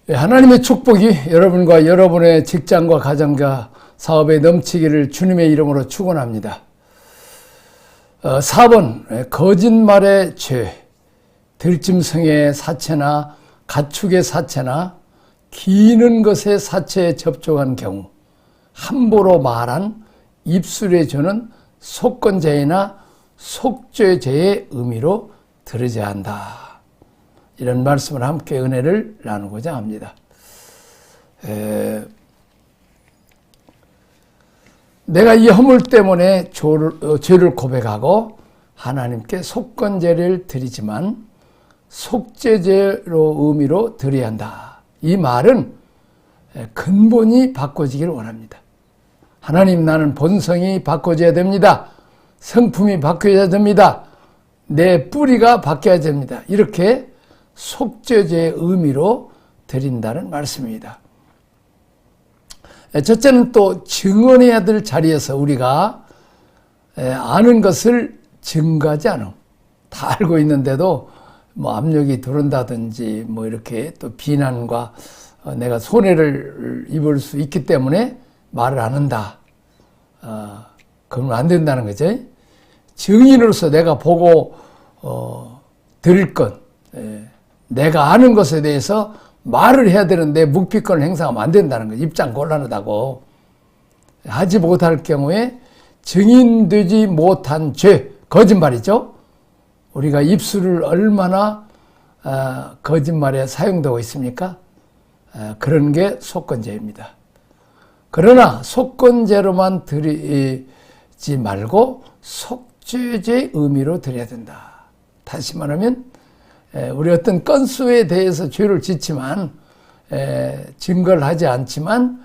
하나님의 축복이 여러분과 여러분의 직장과 가정과 사업에 넘치기를 주님의 이름으로 축원합니다. 4번 거짓말의 죄, 들짐승의 사체나 가축의 사체나 기는 것의 사체에 접촉한 경우 함부로 말한 입술의 죄는 속건죄나 속죄죄의 의미로 들으셔야 한다. 이런 말씀을 함께 은혜를 나누고자 합니다. 내가 이 허물 때문에 죄를 고백하고 하나님께 속건죄를 드리지만 속죄죄로 의미로 드려야 한다. 이 말은 근본이 바꿔지기를 원합니다. 하나님, 나는 본성이 바꿔져야 됩니다. 성품이 바뀌어야 됩니다. 내 뿌리가 바뀌어야 됩니다. 이렇게 속죄죄의 의미로 드린다는 말씀입니다. 첫째는 또 증언해야 될 자리에서 우리가 아는 것을 증거하지 않음. 다 알고 있는데도 압력이 들어온다든지 이렇게 또 비난과 내가 손해를 입을 수 있기 때문에 말을 안 한다. 그러면 안 된다는 거죠. 증인으로서 내가 보고 들을 것, 내가 아는 것에 대해서 말을 해야 되는데 묵비권을 행사하면 안 된다는 거예요. 입장 곤란하다고. 하지 못할 경우에 증인되지 못한 죄, 거짓말이죠. 우리가 입술을 얼마나 거짓말에 사용되고 있습니까? 그런 게 속건죄입니다. 그러나 속건죄로만 드리지 말고 속죄죄의 의미로 드려야 된다. 다시 말하면 우리 어떤 건수에 대해서 죄를 짓지만 증거를 하지 않지만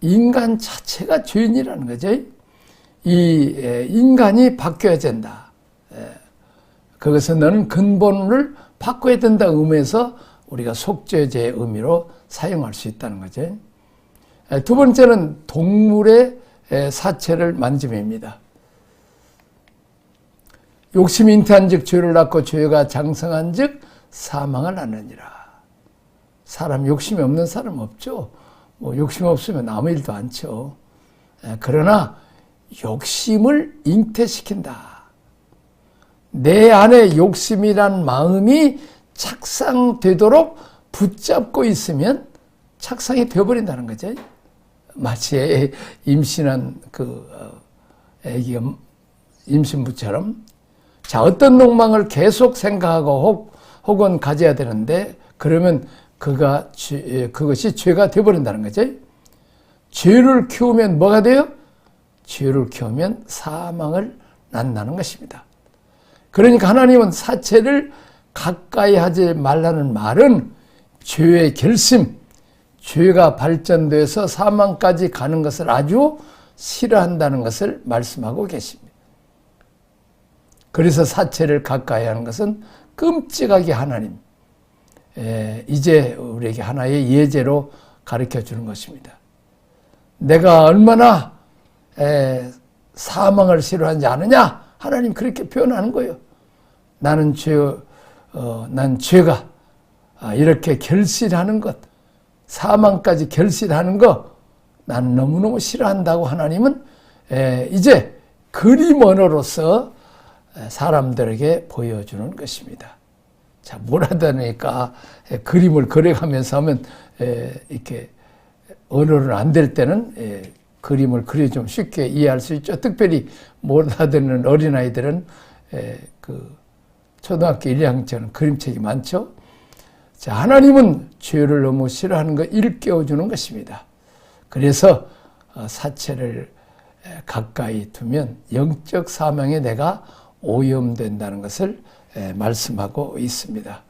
인간 자체가 죄인이라는 거죠. 이 인간이 바뀌어야 된다. 그것은 너는 근본을 바꿔야 된다 의미에서 우리가 속죄죄의 의미로 사용할 수 있다는 거죠. 두 번째는 동물의 사체를 만짐입니다. 욕심이 잉태한 즉 죄를 낳고 죄가 장성한 즉 사망을 낳느니라. 사람 욕심이 없는 사람 없죠. 욕심 없으면 아무 일도 않죠. 그러나 욕심을 잉태시킨다. 내 안에 욕심이란 마음이 착상되도록 붙잡고 있으면 착상이 되어버린다는 거죠. 마치 임신한 애기가 임신부처럼 자, 어떤 욕망을 계속 생각하고 혹은 가져야 되는데 그러면 그것이 죄가 되어버린다는 거죠. 죄를 키우면 뭐가 돼요? 죄를 키우면 사망을 낳는다는 것입니다. 그러니까 하나님은 사체를 가까이 하지 말라는 말은 죄의 결심, 죄가 발전돼서 사망까지 가는 것을 아주 싫어한다는 것을 말씀하고 계십니다. 그래서 사체를 가까이 하는 것은 끔찍하게 하나님, 이제 우리에게 하나의 예제로 가르쳐 주는 것입니다. 내가 얼마나 사망을 싫어하지 않느냐? 하나님 그렇게 표현하는 거예요. 난 죄가 이렇게 결실하는 것, 사망까지 결실하는 것, 난 너무너무 싫어한다고 하나님은 이제 그림 언어로서 사람들에게 보여주는 것입니다. 자, 뭘 하다니까 그림을 그려가면서 하면 이렇게 언어는 안 될 때는 그림을 그려 좀 쉽게 이해할 수 있죠. 특별히 못 알아듣는 어린아이들은 초등학교 1, 2학년처럼 그림책이 많죠. 자, 하나님은 죄를 너무 싫어하는 거 일깨워주는 것입니다. 그래서 사체를 가까이 두면 영적 사망에 내가 오염된다는 것을 말씀하고 있습니다.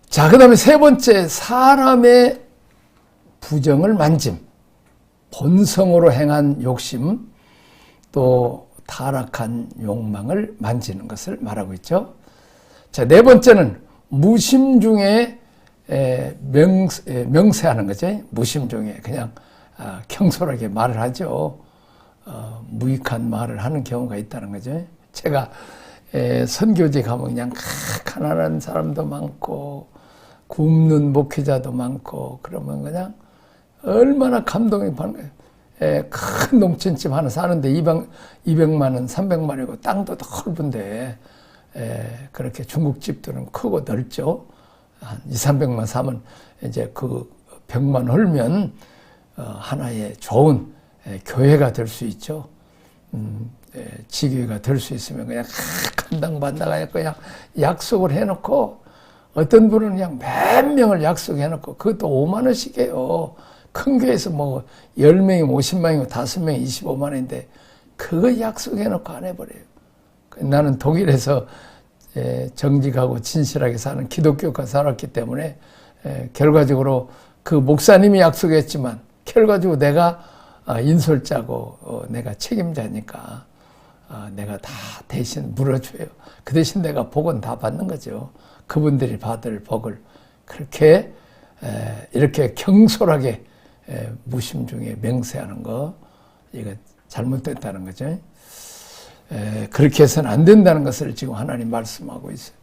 자, 그 다음에 세 번째, 사람의 부정을 만짐, 본성으로 행한 욕심, 또 타락한 욕망을 만지는 것을 말하고 있죠. 자, 네 번째는 무심 중에 명세하는 거죠. 무심 중에 그냥 경솔하게 말을 하죠. 무익한 말을 하는 경우가 있다는 거죠. 제가 선교지 가면 그냥 가난한 사람도 많고 굶는 목회자도 많고 그러면 그냥 얼마나 감동이 받는 거예요. 큰 농촌집 하나 사는데 200만 원, 300만이고 땅도 넓은데 그렇게 중국집들은 크고 넓죠. 한 2, 300만 사면 이제 그 벽만 헐면 하나의 좋은 교회가 될 수 있죠. 지교회가 될 수 있으면 그냥 감당받다가 그냥 약속을 해놓고 어떤 분은 그냥 몇 명을 약속해놓고 그것도 5만 원씩 해요. 큰 교회에서 뭐 10명이면 50만이고 5명이 25만 원인데 그거 약속해놓고 안 해버려요. 나는 독일에서 정직하고 진실하게 사는 기독교가 살았기 때문에 결과적으로 그 목사님이 약속했지만 결과적으로 내가 인솔자고 내가 책임자니까 내가 다 대신 물어줘요. 그 대신 내가 복은 다 받는 거죠. 그분들이 받을 복을 그렇게 이렇게 경솔하게 무심중에 맹세하는 거 이거 잘못됐다는 거죠. 그렇게 해서는 안 된다는 것을 지금 하나님 말씀하고 있어요.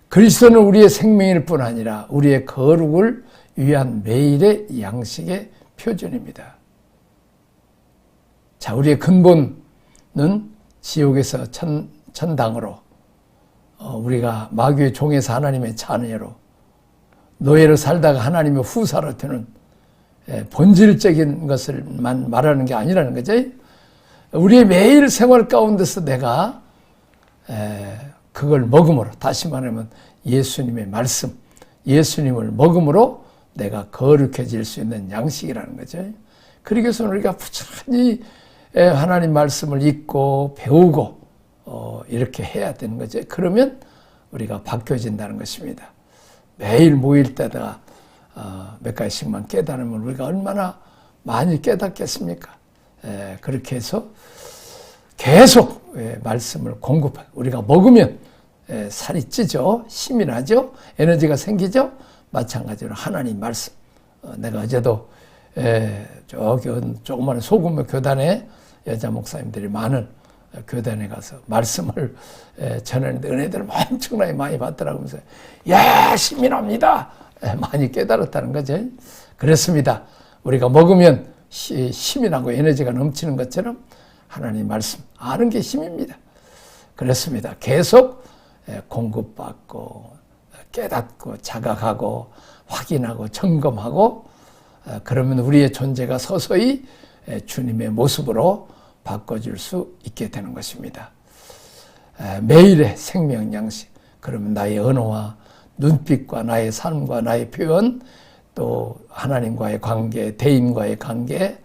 그리스도는 우리의 생명일 뿐 아니라 우리의 거룩을 위한 매일의 양식의 표준입니다. 자, 우리의 근본은 지옥에서 천당으로 우리가 마귀의 종에서 하나님의 자녀로 노예로 살다가 하나님의 후사로 되는 본질적인 것을만 말하는 게 아니라는 거죠. 우리의 매일 생활 가운데서 내가 그걸 먹음으로, 다시 말하면 예수님의 말씀, 예수님을 먹음으로 내가 거룩해질 수 있는 양식이라는 거죠. 그러기 위해서 우리가 부지런히 하나님 말씀을 읽고 배우고 이렇게 해야 되는 거죠. 그러면 우리가 바뀌어진다는 것입니다. 매일 모일 때다가 몇 가지씩만 깨달으면 우리가 얼마나 많이 깨닫겠습니까? 그렇게 해서 계속 말씀을 공급해. 우리가 먹으면 살이 찌죠. 힘이 나죠. 에너지가 생기죠. 마찬가지로 하나님 말씀. 내가 어제도 저기 조그마한 소규모 교단에 여자 목사님들이 많은 교단에 가서 말씀을 전하는데 은혜들을 엄청나게 많이 받더라고 하면서 야, 힘이 납니다. 많이 깨달았다는 거죠. 그렇습니다. 우리가 먹으면 힘이 나고 에너지가 넘치는 것처럼 하나님 말씀 아는 게 힘입니다. 그렇습니다. 계속 공급받고 깨닫고 자각하고 확인하고 점검하고 그러면 우리의 존재가 서서히 주님의 모습으로 바꿔줄 수 있게 되는 것입니다. 매일의 생명 양식, 그러면 나의 언어와 눈빛과 나의 삶과 나의 표현, 또 하나님과의 관계, 대인과의 관계,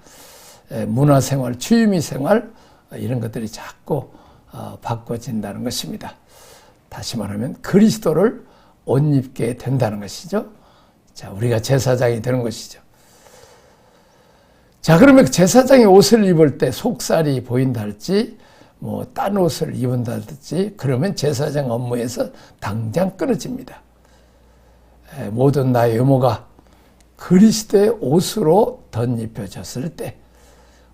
문화생활, 취미생활 이런 것들이 자꾸 바꿔진다는 것입니다. 다시 말하면 그리스도를 옷 입게 된다는 것이죠. 자, 우리가 제사장이 되는 것이죠. 자, 그러면 제사장이 옷을 입을 때 속살이 보인다 할지 뭐 딴 옷을 입은다 할지 그러면 제사장 업무에서 당장 끊어집니다. 모든 나의 외모가 그리스도의 옷으로 덧입혀졌을 때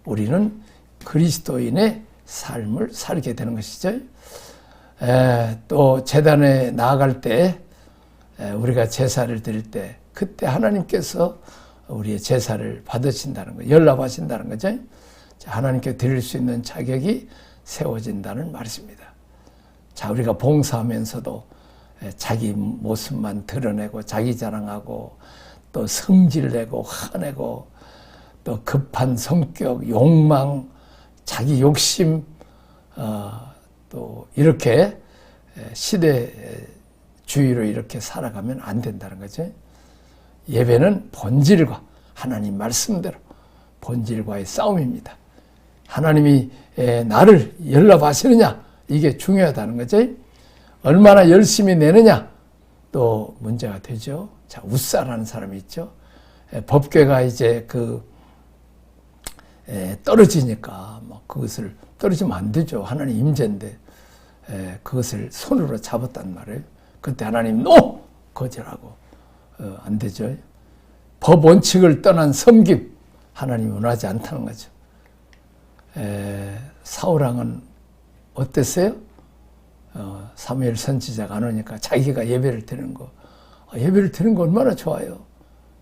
우리는 그리스도인의 삶을 살게 되는 것이죠. 또 제단에 나아갈 때 우리가 제사를 드릴 때 그때 하나님께서 우리의 제사를 받으신다는 거, 연락하신다는 거죠. 하나님께 드릴 수 있는 자격이 세워진다는 말씀입니다. 자, 우리가 봉사하면서도 자기 모습만 드러내고 자기 자랑하고 또 성질내고 화내고 또 급한 성격, 욕망, 자기 욕심 또 이렇게 시대주의로 이렇게 살아가면 안 된다는 거죠. 예배는 본질과 하나님 말씀대로 본질과의 싸움입니다. 하나님이 나를 연락하시느냐 이게 중요하다는 거죠. 얼마나 열심히 내느냐 또 문제가 되죠. 자, 웃사라는 사람이 있죠. 법궤가 이제 떨어지니까 뭐 그것을 떨어지면 안 되죠. 하나님 임재인데 그것을 손으로 잡았단 말이에요. 그때 하나님 노! 거절하고 안 되죠. 법 원칙을 떠난 섬김 하나님이 원하지 않다는 거죠. 사울왕은 어땠어요? 사무엘 선지자가 안 오니까 자기가 예배를 드리는 거. 예배를 드리는 거 얼마나 좋아요.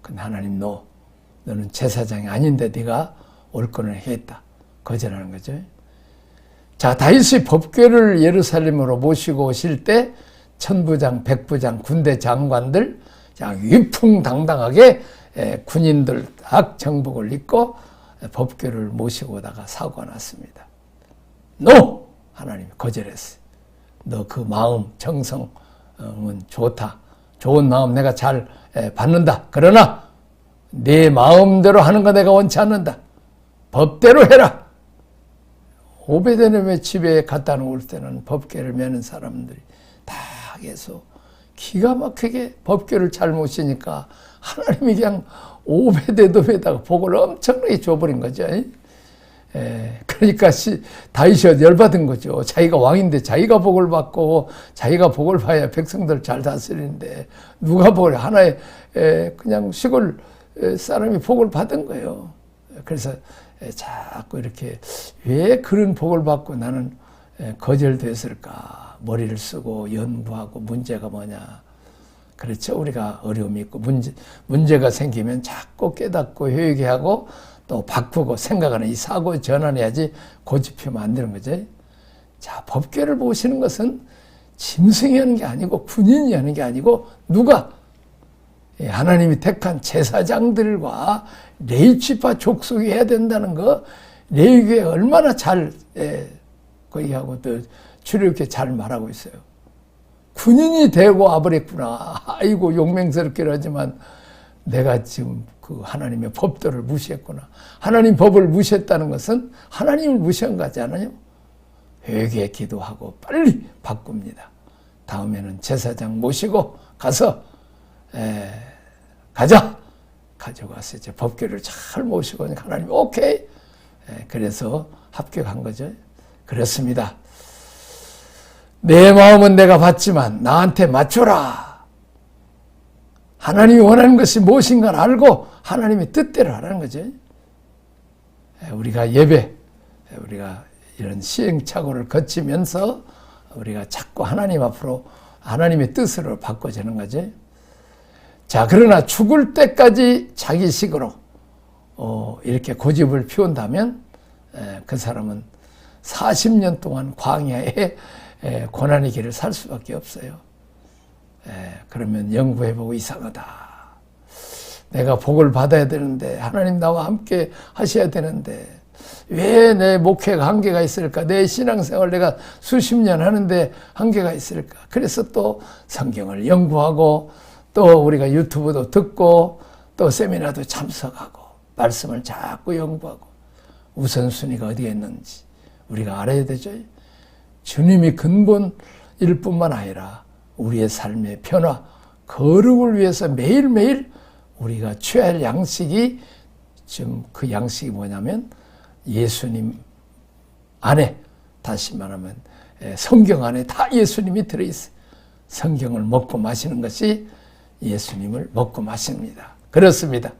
근데 하나님 너는 제사장이 아닌데 네가 옳거늘 했다. 거절하는 거죠. 자, 다윗이 법궤를 예루살렘으로 모시고 오실 때 천부장, 백부장, 군대 장관들 위풍당당하게 군인들 딱 정복을 입고 법궤를 모시고 오다가 사고가 났습니다. 하나님이 거절했어요. 너 그 마음, 정성은 좋다. 좋은 마음 내가 잘 받는다. 그러나 내 마음대로 하는 거 내가 원치 않는다. 법대로 해라. 오베데돔의 집에 갖다 놓을 때는 법궤를 메는 사람들이 다 해서 기가 막히게 법궤를 잘 모시니까 하나님이 그냥 오베데돔에다가 복을 엄청나게 줘버린 거죠. 그러니까 다윗이 열받은 거죠. 자기가 왕인데 자기가 복을 받고 자기가 복을 봐야 백성들 잘 다스리는데 누가 복을 하나의 그냥 시골 사람이 복을 받은 거예요. 그래서 자꾸 이렇게 왜 그런 복을 받고 나는 거절됐을까? 머리를 쓰고 연구하고 문제가 뭐냐? 그렇죠. 우리가 어려움이 있고 문제가 생기면 자꾸 깨닫고 회개하고 또 바꾸고 생각하는 이 사고 전환해야지 고집하면 안 되는 거죠. 자, 법궤를 모시는 것은 짐승이 하는 게 아니고 군인이 하는 게 아니고 누가? 하나님이 택한 제사장들과 레위지파 족속이 해야 된다는 거 레위기에 얼마나 잘 거기하고 또 출애굽기에 잘 말하고 있어요. 군인이 되고 와버렸구나. 아이고 용맹스럽긴 하지만 내가 지금 그 하나님의 법도를 무시했구나. 하나님 법을 무시했다는 것은 하나님을 무시한 거지 않아요? 회개 기도하고 빨리 바꿉니다. 다음에는 제사장 모시고 가서 가자. 가져가서 이제 법궤를 잘 모시고 하나님 오케이. 그래서 합격한 거죠. 그렇습니다. 내 마음은 내가 받지만 나한테 맞춰라. 하나님이 원하는 것이 무엇인가 알고 하나님의 뜻대로 하라는 거죠. 우리가 우리가 이런 시행착오를 거치면서 우리가 자꾸 하나님 앞으로 하나님의 뜻으로 바꿔지는 거죠. 자, 그러나 죽을 때까지 자기식으로 이렇게 고집을 피운다면 그 사람은 40년 동안 광야에 고난의 길을 살 수밖에 없어요. 그러면 연구해보고 이상하다. 내가 복을 받아야 되는데 하나님 나와 함께 하셔야 되는데 왜 내 목회가 한계가 있을까? 내 신앙생활 내가 수십 년 하는데 한계가 있을까? 그래서 또 성경을 연구하고 또 우리가 유튜브도 듣고 또 세미나도 참석하고 말씀을 자꾸 연구하고 우선순위가 어디에 있는지 우리가 알아야 되죠. 주님이 근본일 뿐만 아니라 우리의 삶의 변화, 거룩을 위해서 매일매일 우리가 취할 양식이 지금 그 양식이 뭐냐면 예수님 안에, 다시 말하면 성경 안에 다 예수님이 들어있어요. 성경을 먹고 마시는 것이 예수님을 먹고 마십니다. 그렇습니다.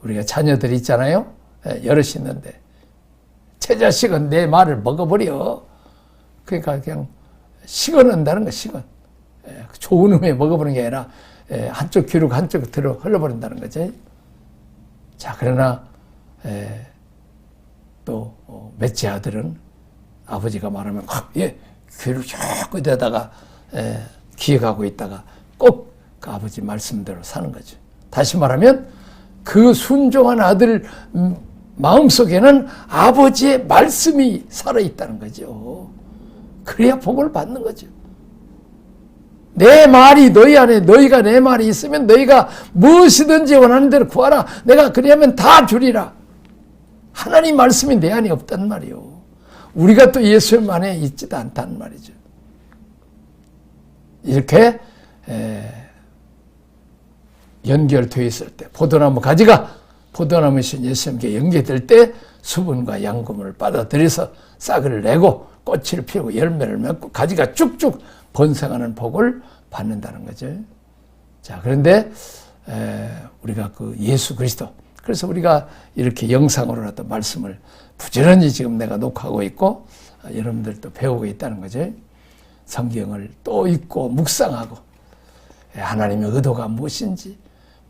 우리가 자녀들이 있잖아요. 여럿이 있는데 제 자식은 내 말을 먹어버려. 그러니까 그냥 식어낸다는 거, 식은. 좋은 음에 먹어보는 게 아니라 한쪽 귀로 한쪽 들어 흘러버린다는 거지. 자, 그러나 또 맷째 아들은 아버지가 말하면 귀를 자꾸 대다가 기억하고 있다가 꼭 그 아버지 말씀대로 사는 거죠. 다시 말하면 그 순종한 아들 마음속에는 아버지의 말씀이 살아있다는 거죠. 그래야 복을 받는 거죠. 내 말이 너희 안에, 너희가 내 말이 있으면 너희가 무엇이든지 원하는 대로 구하라. 내가 그리하면 다 주리라. 하나님 말씀이 내 안에 없단 말이요. 우리가 또 예수님 안에 있지도 않단 말이죠. 이렇게 연결되어 있을 때 포도나무 가지가 포도나무이신 예수님께 연결될 때 수분과 양분을 받아들여서 싹을 내고 꽃을 피우고 열매를 맺고 가지가 쭉쭉 번성하는 복을 받는다는 거죠. 자, 그런데 우리가 그 예수 그리스도, 그래서 우리가 이렇게 영상으로라도 말씀을 부지런히 지금 내가 녹화하고 있고 여러분들도 배우고 있다는 거죠. 성경을 또 읽고 묵상하고 하나님의 의도가 무엇인지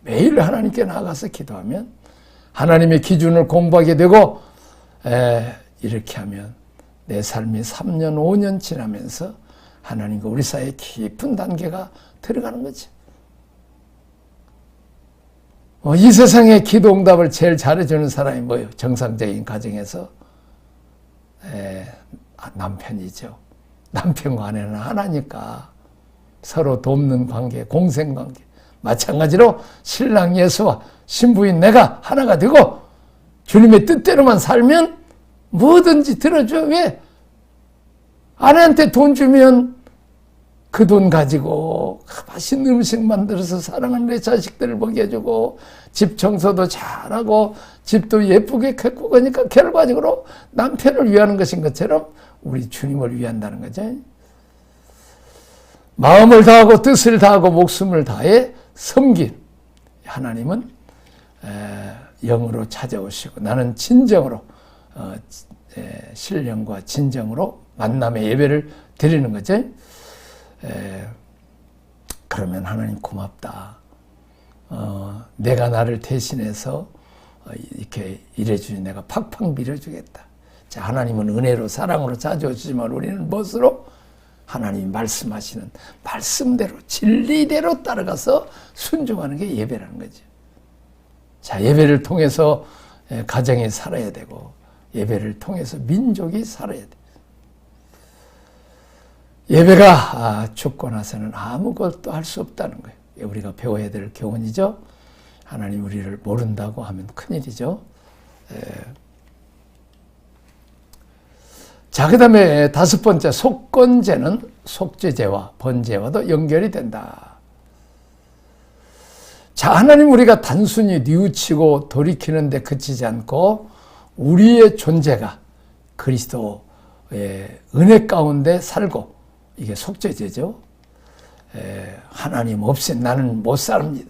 매일 하나님께 나아가서 기도하면 하나님의 기준을 공부하게 되고 이렇게 하면 내 삶이 3년, 5년 지나면서 하나님과 우리 사이에 깊은 단계가 들어가는 거죠. 이 세상에 기도 응답을 제일 잘해주는 사람이 뭐예요? 정상적인 가정에서 남편이죠. 남편과 아내는 하나니까 서로 돕는 관계, 공생관계. 마찬가지로 신랑 예수와 신부인 내가 하나가 되고 주님의 뜻대로만 살면 뭐든지 들어줘. 왜? 아내한테 돈 주면 그 돈 가지고 맛있는 음식 만들어서 사랑하는 내 자식들을 먹여주고 집 청소도 잘하고 집도 예쁘게 했고 그러니까 결과적으로 남편을 위하는 것인 것처럼 우리 주님을 위한다는 거죠. 마음을 다하고 뜻을 다하고 목숨을 다해 섬긴 하나님은 영으로 찾아오시고 나는 진정으로 신령과 진정으로 만남의 예배를 드리는 거죠. 그러면 하나님 고맙다. 내가 나를 대신해서 이렇게 일해주니 내가 팍팍 밀어주겠다. 자, 하나님은 은혜로 사랑으로 찾아오시지만 우리는 무엇으로? 하나님이 말씀하시는 말씀대로 진리대로 따라가서 순종하는 게 예배라는 거죠. 자, 예배를 통해서 가정이 살아야 되고 예배를 통해서 민족이 살아야 돼. 예배가 죽고 나서는 아무것도 할 수 없다는 거예요. 우리가 배워야 될 교훈이죠. 하나님 우리를 모른다고 하면 큰일이죠. 자, 그 다음에 5번째 속건제는 속죄제와 번제와도 연결이 된다. 자, 하나님 우리가 단순히 뉘우치고 돌이키는 데 그치지 않고 우리의 존재가 그리스도의 은혜 가운데 살고 이게 속죄제죠. 하나님 없이 나는 못 삽니다.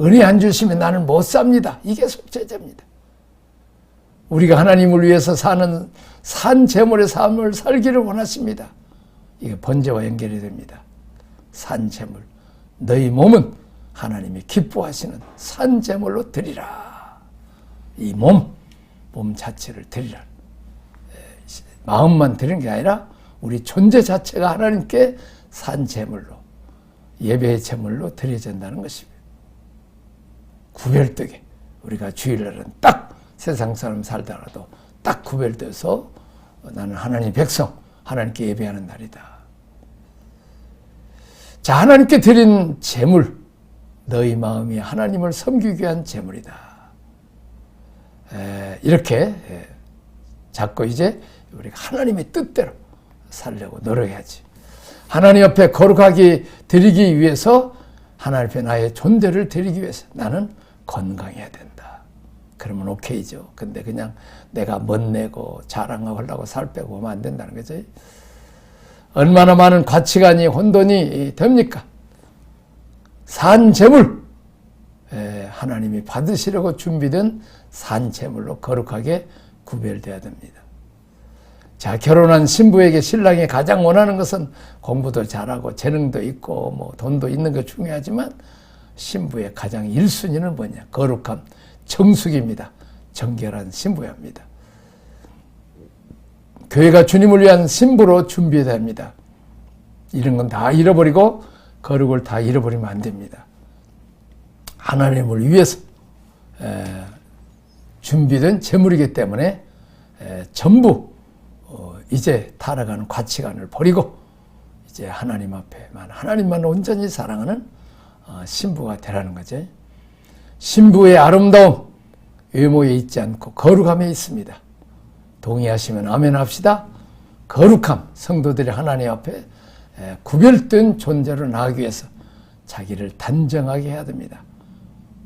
은혜 안 주시면 나는 못 삽니다. 이게 속죄제입니다. 우리가 하나님을 위해서 사는 산 제물의 삶을 살기를 원하십니다. 이게 번제와 연결이 됩니다. 산 제물. 너희 몸은 하나님이 기뻐하시는 산 제물로 드리라. 이 몸 자체를 드리라. 마음만 드리는 게 아니라 우리 존재 자체가 하나님께 산 제물로, 예배의 제물로 드려진다는 것입니다. 구별되게 우리가 주일날은 딱 세상 사람 살다가도 딱 구별돼서 나는 하나님의 백성, 하나님께 예배하는 날이다. 자, 하나님께 드린 제물, 너희 마음이 하나님을 섬기기 위한 제물이다. 이렇게 자꾸 이제 우리가 하나님의 뜻대로 살려고 노력해야지. 하나님 앞에 거룩하게 드리기 위해서 하나님 앞에 나의 존재를 드리기 위해서 나는 건강해야 된다. 그러면 오케이죠. 근데 그냥 내가 멋내고 자랑하려고 살 빼고 하면 안 된다는 거죠. 얼마나 많은 가치관이 혼돈이 됩니까? 산 제물, 하나님이 받으시려고 준비된 산 제물로 거룩하게 구별돼야 됩니다. 자, 결혼한 신부에게 신랑이 가장 원하는 것은 공부도 잘하고 재능도 있고 뭐 돈도 있는 거 중요하지만 신부의 가장 1순위는 뭐냐? 거룩함, 정숙입니다. 정결한 신부입니다. 교회가 주님을 위한 신부로 준비됩니다. 이런 건 다 잃어버리고 거룩을 다 잃어버리면 안 됩니다. 하나님을 위해서 준비된 제물이기 때문에 전부 이제 타락하는 가치관을 버리고 이제 하나님 앞에만 하나님만 온전히 사랑하는 신부가 되라는 거죠. 신부의 아름다움 외모에 있지 않고 거룩함에 있습니다. 동의하시면 아멘 합시다. 거룩함, 성도들이 하나님 앞에 구별된 존재로 나가기 위해서 자기를 단정하게 해야 됩니다.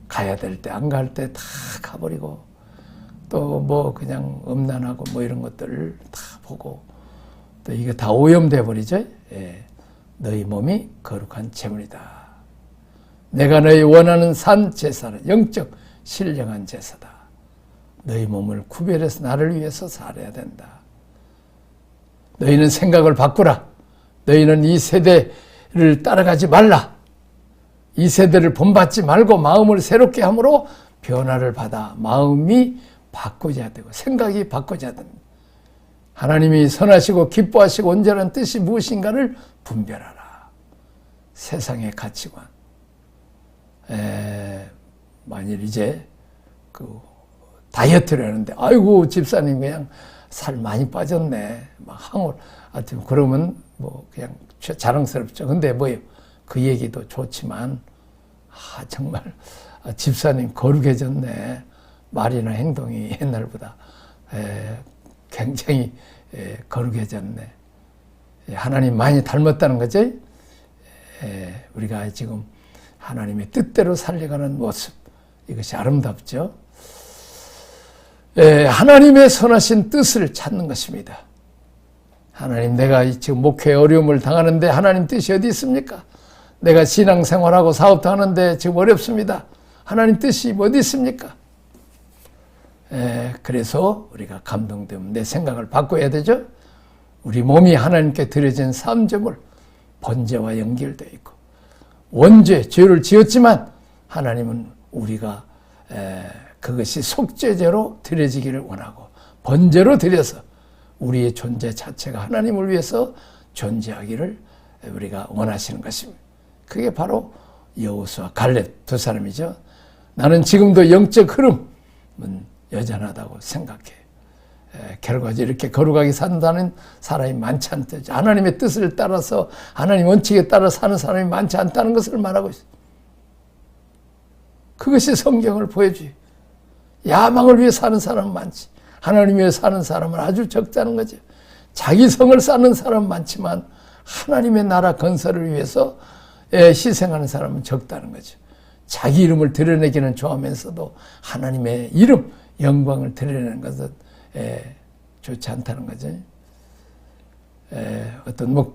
가야 될 때 안 갈 때 다 가버리고 또 뭐 그냥 음란하고 뭐 이런 것들을 다 보고 또 이게 다 오염돼 버리죠. 너희 몸이 거룩한 제물이다. 내가 너희 원하는 산 제사는 영적 신령한 제사다. 너희 몸을 구별해서 나를 위해서 살아야 된다. 너희는 생각을 바꾸라. 너희는 이 세대를 따라가지 말라. 이 세대를 본받지 말고 마음을 새롭게 함으로 변화를 받아 마음이 바꿔져야 되고 생각이 바꿔져야 됩니다. 하나님이 선하시고 기뻐하시고 온전한 뜻이 무엇인가를 분별하라. 세상의 가치관. 만일 이제 다이어트를 하는데 아이고 집사님 그냥 살 많이 빠졌네. 막 항울. 하여튼 그러면 뭐 그냥 자랑스럽죠. 근데 뭐예요? 그 얘기도 좋지만 정말 집사님 거룩해졌네. 말이나 행동이 옛날보다 굉장히 거룩해졌네. 하나님 많이 닮았다는 거죠. 우리가 지금 하나님의 뜻대로 살려가는 모습, 이것이 아름답죠. 하나님의 선하신 뜻을 찾는 것입니다. 하나님, 내가 지금 목회에 어려움을 당하는데 하나님 뜻이 어디 있습니까? 내가 신앙생활하고 사업도 하는데 지금 어렵습니다. 하나님 뜻이 어디 있습니까? 그래서 우리가 감동되면 내 생각을 바꿔야 되죠. 우리 몸이 하나님께 드려진 삶제물, 번제와 연결되어 있고 원죄, 죄를 지었지만 하나님은 우리가 그것이 속죄제로 드려지기를 원하고 번제로 드려서 우리의 존재 자체가 하나님을 위해서 존재하기를 우리가 원하시는 것입니다. 그게 바로 여호수아, 갈렙 두 사람이죠. 나는 지금도 영적 흐름은 여전하다고 생각해. 결과적으로 이렇게 거룩하게 산다는 사람이 많지 않다. 하나님의 뜻을 따라서 하나님 원칙에 따라 사는 사람이 많지 않다는 것을 말하고 있어요. 그것이 성경을 보여줘요. 야망을 위해 사는 사람은 많지. 하나님 위해 사는 사람은 아주 적다는 거죠. 자기 성을 쌓는 사람은 많지만 하나님의 나라 건설을 위해서 희생하는 사람은 적다는 거죠. 자기 이름을 드러내기는 좋아하면서도 하나님의 이름, 영광을 드러내는 것은 좋지 않다는 거죠. 어떤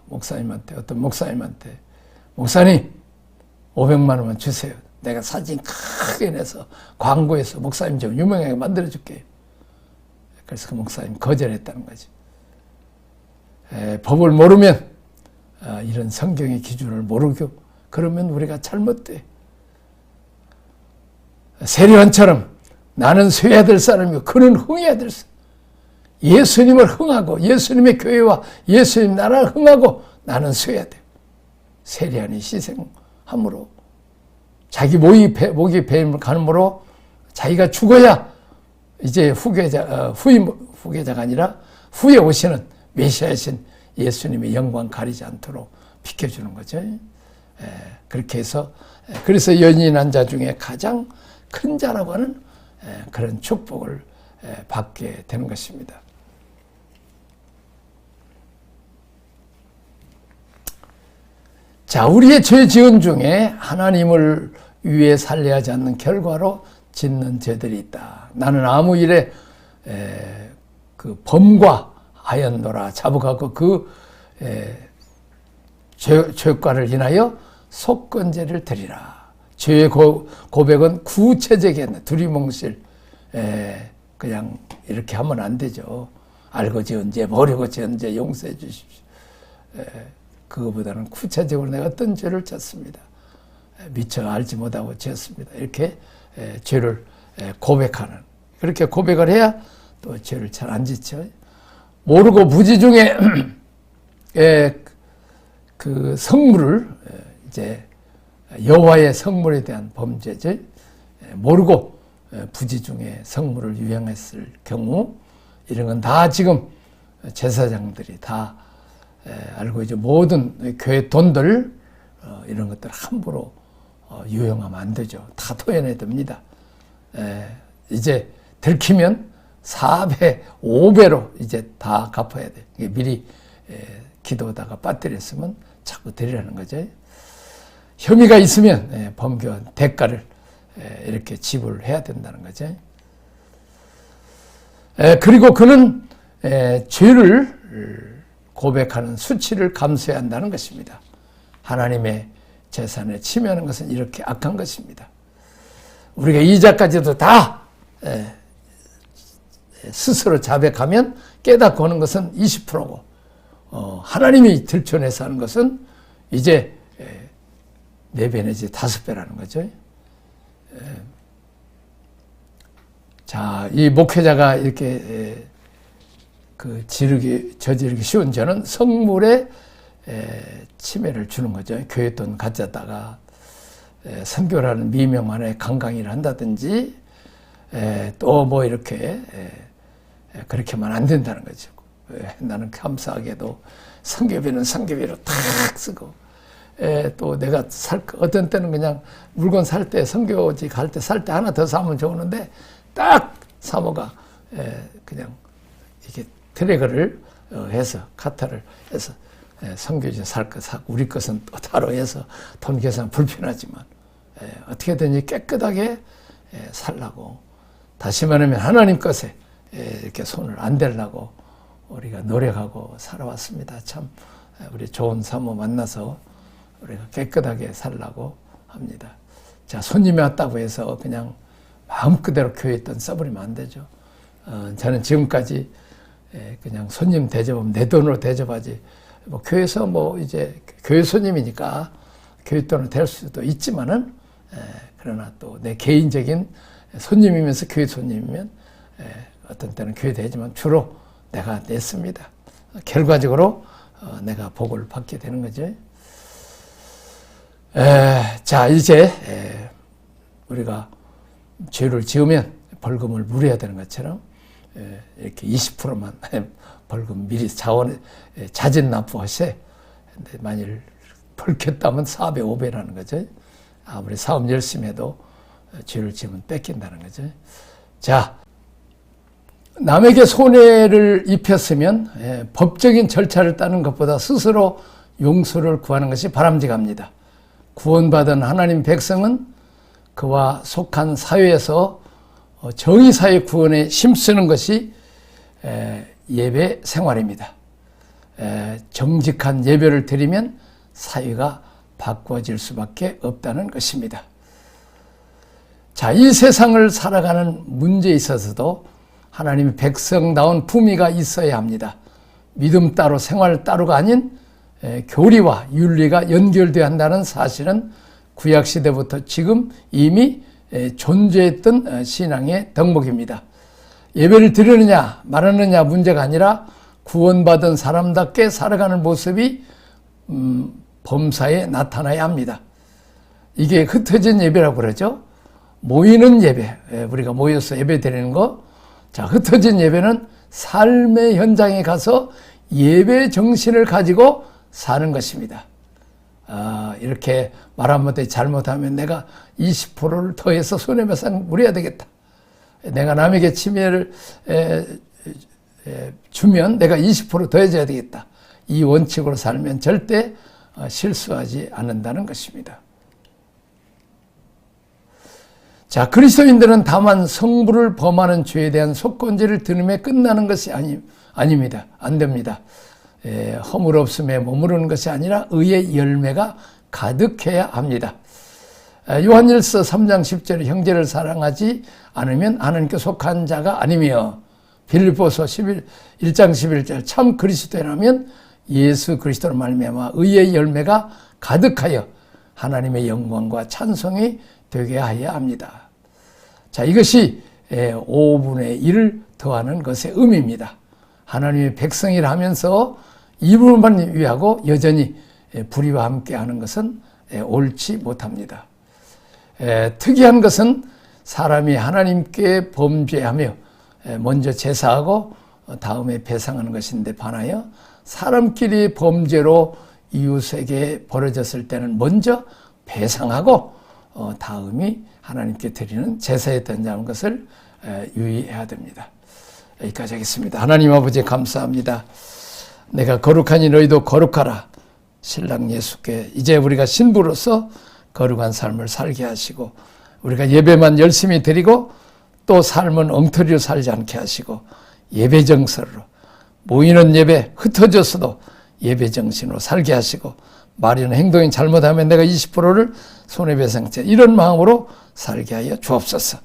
목사님한테 목사님 500만 원만 주세요. 내가 사진 크게 내서 광고해서 목사님 좀 유명하게 만들어줄게요. 그래서 그 목사님 거절했다는 거죠. 법을 모르면 이런 성경의 기준을 모르고 그러면 우리가 잘못돼. 세례요한처럼 나는 쇠야 될 사람이고 그는 흥해야 될 사람. 예수님을 흥하고 예수님의 교회와 예수님 나라를 흥하고 나는 쇠야 돼. 세례요한이 희생함으로 자기 목이 배임을 가늠으로 자기가 죽어야 이제 후계자가 아니라 후에 오시는 메시아이신 예수님의 영광 가리지 않도록 비켜주는 거죠. 그렇게 해서 그래서 연인한 자 중에 가장 큰 자라고 하는 그런 축복을 받게 되는 것입니다. 자, 우리의 죄 지은 중에 하나님을 위해 살려야 하지 않는 결과로 짓는 죄들이 있다. 나는 아무 일에 그 범과 하였노라 자복하고 그 죄과를 인하여 속건제를 드리라. 죄의 고백은 구체적인 두리뭉실 그냥 이렇게 하면 안 되죠. 알고 지은 죄, 모르고 지은 죄 용서해 주십시오. 그거보다는 구체적으로 내가 어떤 죄를 졌습니다. 미처 알지 못하고 지었습니다. 이렇게 죄를 고백하는, 그렇게 고백을 해야 또 죄를 잘 안 짓죠. 모르고 무지 중에 그 성물을 이제 여호와의 성물에 대한 범죄죠. 모르고 부지 중에 성물을 유행했을 경우 이런 건 다 지금 제사장들이 다 알고 이제 모든 교회 돈들 이런 것들 함부로 유용하면 안 되죠. 다 토해내야 됩니다. 이제 들키면 4배, 5배로 이제 다 갚아야 돼. 이게 미리 기도하다가 빠뜨렸으면 자꾸 드리라는 거죠. 혐의가 있으면 범교한 대가를 이렇게 지불해야 된다는 거죠. 그리고 그는 죄를 고백하는 수치를 감수해야 한다는 것입니다. 하나님의 재산에 침해하는 것은 이렇게 악한 것입니다. 우리가 이자까지도 다 스스로 자백하면 깨닫고 하는 것은 20%고 하나님이 들춰내서 하는 것은 이제 4배 내지 5배라는 거죠. 자, 이 목회자가 이렇게 저지르기 쉬운 저는 성물에 침해를 주는 거죠. 교회 돈 가져다가 선교라는 미명만에 강강의를 한다든지 또 뭐 이렇게 그렇게만 안 된다는 거죠. 나는 감사하게도 선교비는 선교비로 탁 쓰고 또 내가 어떤 때는 그냥 물건 살 때 선교지 갈 때 살 때 하나 더 사면 좋은데 딱 사모가 그냥 이렇게 트랙을 해서 카타를 해서 선교지 살 거 사고 우리 것은 또 따로 해서 돈 계산 불편하지만 어떻게든지 깨끗하게 살라고 다시 말하면 하나님 것에 이렇게 손을 안 대려고 우리가 노력하고 살아왔습니다. 참 우리 좋은 사모 만나서 우리가 깨끗하게 살라고 합니다. 자, 손님이 왔다고 해서 그냥 마음 그대로 교회에 돈 써버리면 안 되죠. 저는 지금까지 그냥 손님 대접하면 내 돈으로 대접하지 뭐 교회에서 뭐 이제 교회 손님이니까 교회 돈으로 될 수도 있지만은 그러나 또 내 개인적인 손님이면서 교회 손님이면 어떤 때는 교회 되지만 주로 내가 냈습니다. 결과적으로 내가 복을 받게 되는 거죠. 자, 이제 우리가 죄를 지으면 벌금을 물어야 되는 것처럼 이렇게 20%만 벌금 미리 자진 납부하세. 근데 만일 벌켰다면 4배, 5배라는 거죠. 아무리 사업 열심히 해도 죄를 지으면 뺏긴다는 거죠. 자, 남에게 손해를 입혔으면 법적인 절차를 따는 것보다 스스로 용서를 구하는 것이 바람직합니다. 구원받은 하나님 백성은 그와 속한 사회에서 정의사회 구원에 힘쓰는 것이 예배 생활입니다. 정직한 예배를 드리면 사회가 바꿔질 수밖에 없다는 것입니다. 자, 이 세상을 살아가는 문제에 있어서도 하나님의 백성다운 품위가 있어야 합니다. 믿음 따로 생활 따로가 아닌 교리와 윤리가 연결되어야 한다는 사실은 구약시대부터 지금 이미 존재했던 신앙의 덕목입니다. 예배를 드리느냐 말하느냐 문제가 아니라 구원받은 사람답게 살아가는 모습이 범사에 나타나야 합니다. 이게 흩어진 예배라고 그러죠. 모이는 예배, 우리가 모여서 예배 드리는 거. 자, 흩어진 예배는 삶의 현장에 가서 예배 정신을 가지고 사는 것입니다. 이렇게 말 한마디 잘못하면 내가 20%를 더해서 손해배상 물어야 되겠다. 내가 남에게 침해를 주면 내가 20% 더해줘야 되겠다. 이 원칙으로 살면 절대 실수하지 않는다는 것입니다. 자, 그리스도인들은 다만 성부를 범하는 죄에 대한 속건제를 드림에 끝나는 것이 아닙니다. 안 됩니다. 허물 없음에 머무르는 것이 아니라 의의 열매가 가득해야 합니다. 요한일서 3장 10절에 형제를 사랑하지 않으면 하나님께 속한 자가 아니며 빌립보서 1장 11절 참 그리스도라면 예수 그리스도로 말미암아 의의 열매가 가득하여 하나님의 영광과 찬송이 되게 하여야 합니다. 자, 이것이 5분의 1을 더하는 것의 의미입니다. 하나님의 백성이라 하면서 이분만 위하고 여전히 불의와 함께 하는 것은 옳지 못합니다. 특이한 것은 사람이 하나님께 범죄하며 먼저 제사하고 다음에 배상하는 것인데 반하여 사람끼리 범죄로 이웃에게 벌어졌을 때는 먼저 배상하고 다음이 하나님께 드리는 제사였던 것을 유의해야 됩니다. 여기까지 하겠습니다. 하나님 아버지 감사합니다. 내가 거룩하니 너희도 거룩하라. 신랑 예수께 이제 우리가 신부로서 거룩한 삶을 살게 하시고 우리가 예배만 열심히 드리고 또 삶은 엉터리로 살지 않게 하시고 예배 정서로 모이는 예배 흩어져서도 예배 정신으로 살게 하시고 말이나 행동이 잘못하면 내가 20%를 손해배상죄 이런 마음으로 살게 하여 주옵소서.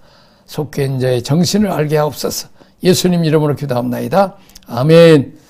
속죄인 자의 정신을 알게 하옵소서. 예수님 이름으로 기도합나이다. 아멘.